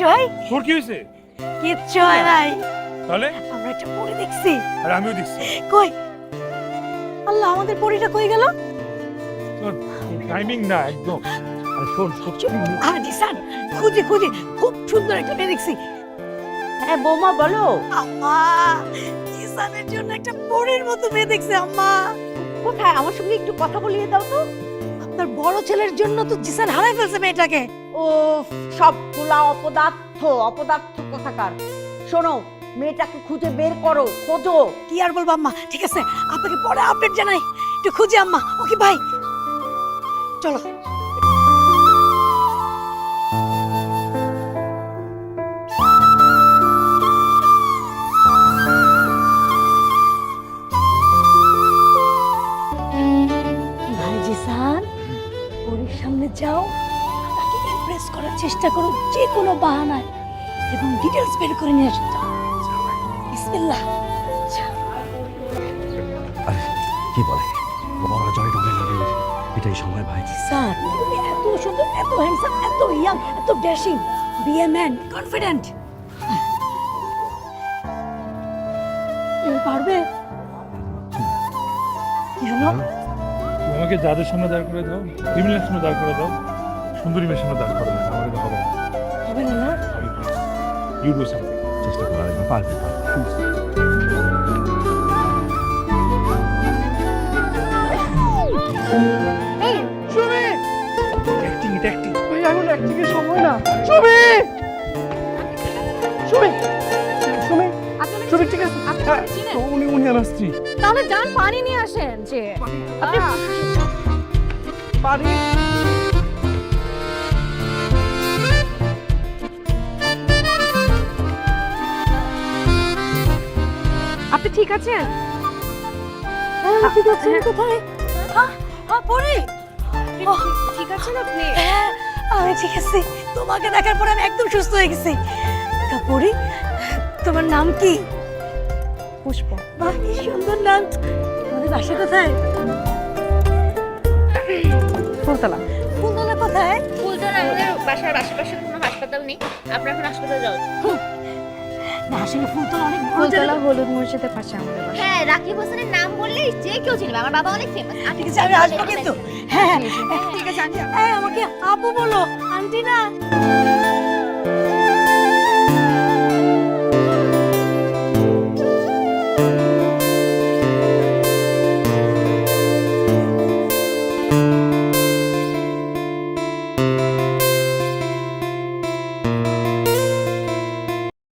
আসো ভাই। তোর কি হয়েছে? কিচ্ছু হয় নাই। তাহলে আমরা একটা পরী দেখছি। আর আমিও দেখছি। কই? আল্লাহ, আমাদের পরীটা কই গেল? তোর টাইমিং না একদম। আর শোন সত্যি জিসান, খুঁজে খুঁজে খুব সুন্দর একটা মেয়ে দেখছি। হ্যাঁ বৌমা বলো। আম্মা, জিসানের জন্য একটা পরীর মতো মেয়ে দেখছি আম্মা। কোথায়? আমার সঙ্গে একটু কথা বলিয়ে দাও তো। আপনার বড় ছেলের জন্য তো জিসান হারাই ফেলছে মেয়েটাকে। ও সবগুলা অপদার্থ, অপদার্থ কোথাকার। শোনো, মেয়েটাকে খুঁজে বের করো, খোঁজো। কি আর বলবো আম্মা, ঠিক আছে আপনাকে পরে আপডেট জানাই। একটু খুঁজি আম্মা। Okay bye. চলো। ভাই জিসান, পরীর সামনে যাও, তাকে ইমপ্রেস করার চেষ্টা করো যে কোনো বাহানায়, এবং ডিটেইলস বের করে নিয়ে আসো। বিসমিল্লাহ। কি বলে পরাজয় ডরে লাগে, এটাই সময় ভাই। স্যার, তুমি এত সুন্দর, এত হ্যান্ডসাম, এত ইয়াং, এত dashing, be a man, confident. পারবে? কি হলো? তুই আমাকে জাজের সামনে দাঁড় করে দাও, ক্রিমিনালের সামনে দাঁড় করে দাও, সুন্দরী মেয়ের সামনে দাঁড় করে দাও। আমার এটা হবে না। হবে না না? You do something. চেষ্টা করা পারবে। অ্যাক্টিং, এটা অ্যাক্টিং। ভাই এখন অ্যাক্টিং এর সময় না। সুমি সুমি সুমি সুমি, ঠিক আছে। উনি আমার স্ত্রী। তাহলে যান পানি নিয়ে আসেন। যে আপনি পানি আপনি ঠিক আছেন? ঠিক আছে। কোথায়? পরে ঠিক আছেন আপনি? আমি ঠিক আছে। তোমাকে দেখার পরে আমি একদম সুস্থ হয়ে গেছি। পরি, তোমার নাম কি? পুষ্প। বাহ, কি সুন্দর নাম। তোমাদের বাসা কোথায়? ফুলতলা। ফুলতলা কোথায়? ফুলতলা আমাদের বাসার আশেপাশে কোনো হাসপাতাল নেই। আপনার এখন হাসপাতাল যাওয়া উচিত। না, আসলে ফুলতলা অনেক বড় ফুলতলা জায়গা। হলুদ মসজিদের পাশে আমাদের বাসা। হ্যাঁ, রাকিব হোসেনের নাম বললেই যে কেউ চিনবে। আমার বাবা অনেক ফেমাস। ঠিক আছে, আমি আসবো কিন্তু। হ্যাঁ, ঠিক আছে। আমাকে আপু বলো, আন্টি না।